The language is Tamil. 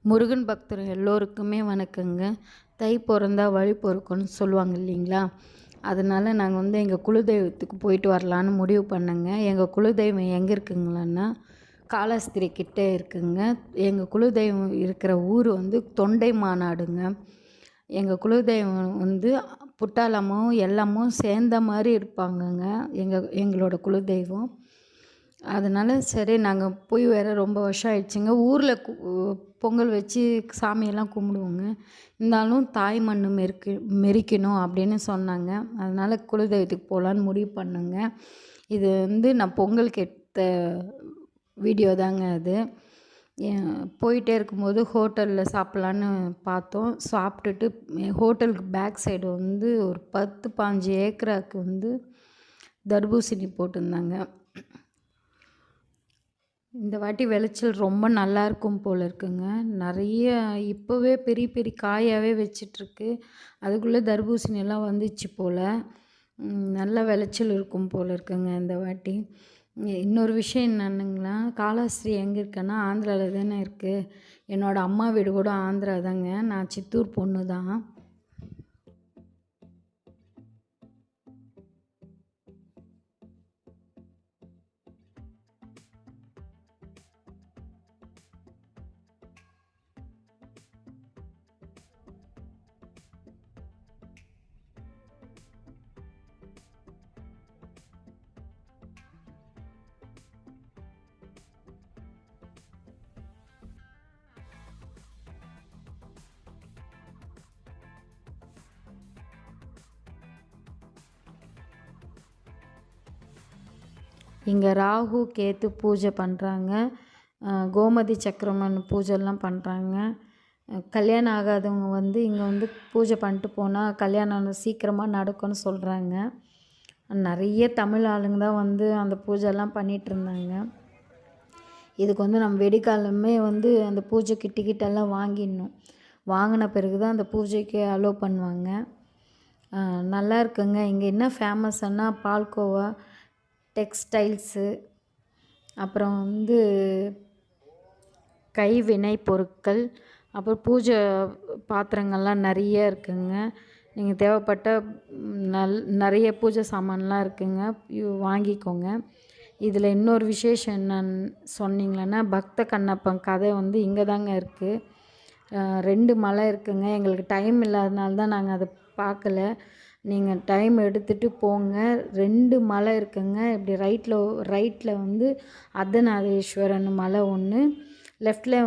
முருகன் பக்தர் எல்லோருக்குமே வணக்கங்க. தை பிறந்தா வழி பொறுக்குன்னு சொல்லுவாங்க இல்லைங்களா? அதனால் நாங்கள் எங்கள் குலதெய்வத்துக்கு போயிட்டு வரலான்னு முடிவு பண்ணேங்க. எங்கள் குலதெய்வம் எங்கே இருக்குங்களான்னா காலாஸ்திரி கிட்டே இருக்குங்க. எங்கள் குலதெய்வம் இருக்கிற ஊர் தொண்டை மாநாடுங்க. எங்கள் குலதெய்வம் புட்டாளமும் எல்லாமும் சேர்ந்த மாதிரி இருப்பாங்கங்க. எங்களோட குலதெய்வம். அதனால் சரி நாங்கள் போய் வேறு ரொம்ப வருஷம் ஆயிடுச்சுங்க. ஊரில் பொங்கல் வச்சு சாமியெல்லாம் கும்பிடுவோங்க. இருந்தாலும் தாய் மண் மெரிக்கணும் அப்படின்னு சொன்னாங்க. அதனால் குலதெய்வத்துக்கு போகலான்னு முடிவு பண்ணேங்க. இது நான் பொங்கலுக்கு எடுத்த வீடியோ தாங்க அது. போயிட்டே இருக்கும்போது ஹோட்டலில் சாப்பிட்லான்னு பார்த்தோம். சாப்பிட்டுட்டு ஹோட்டலுக்கு பேக் சைடு ஒரு 10-15 ஏக்கராவுக்கு தர்பூசணி போட்டிருந்தாங்க. இந்த வாட்டி விளைச்சல் ரொம்ப நல்லாயிருக்கும் போல் இருக்குங்க. நிறைய இப்போவே பெரிய பெரிய காயாகவே வச்சிட்ருக்கு. அதுக்குள்ளே தர்பூசணியெல்லாம் வந்துச்சு போல். நல்ல விளைச்சல் இருக்கும் போல் இருக்குங்க இந்த வாட்டி. இன்னொரு விஷயம் என்னன்னுங்களா, காலாஸ்திரி எங்கே இருக்குன்னா ஆந்திராவில் தானே இருக்குது. என்னோடய அம்மா வீடு கூட ஆந்திரா தாங்க. நான் சித்தூர் பொண்ணு தான். இங்கே ராகு கேத்து பூஜை பண்ணுறாங்க. கோமதி சக்கரம்மன் பூஜைலாம் பண்ணுறாங்க. கல்யாணம் ஆகாதவங்க இங்கே பூஜை பண்ணிட்டு போனால் கல்யாணம் சீக்கிரமாக நடக்கும்னு சொல்கிறாங்க. நிறைய தமிழ் ஆளுங்க தான் அந்த பூஜைலாம் பண்ணிகிட்ருந்தாங்க. இதுக்கு நம்ம வெடிக்காலமே அந்த பூஜை கிட்டெல்லாம் வாங்கிடணும். வாங்கின பிறகு தான் அந்த பூஜைக்கு அலோவ் பண்ணுவாங்க. நல்லா இருக்குங்க. இங்கே என்ன ஃபேமஸ்ன்னா பால்கோவா, டெக்ஸ்டைல்ஸு, அப்புறம் கைவினை பொருட்கள், அப்புறம் பூஜை பாத்திரங்கள்லாம் நிறைய இருக்குங்க. நீங்கள் தேவைப்பட்ட நிறைய பூஜை சாமான்லாம் இருக்குங்க. வாங்கிக்கோங்க. இதில் இன்னொரு விசேஷம் என்னன்னு சொன்னீங்கன்னா, பக்த கண்ணப்பன் கதை இங்கே தாங்க இருக்குது. 2 மலை இருக்குங்க. எங்களுக்கு டைம் இல்லாதனால தான் நாங்கள் அதை பார்க்கல. நீங்கள் டைம் எடுத்துகிட்டு போங்க. 2 மலை இருக்குங்க. இப்படி ரைட்டில் அர்த்தநாரீஸ்வரன் மலை ஒன்று, லெஃப்டில்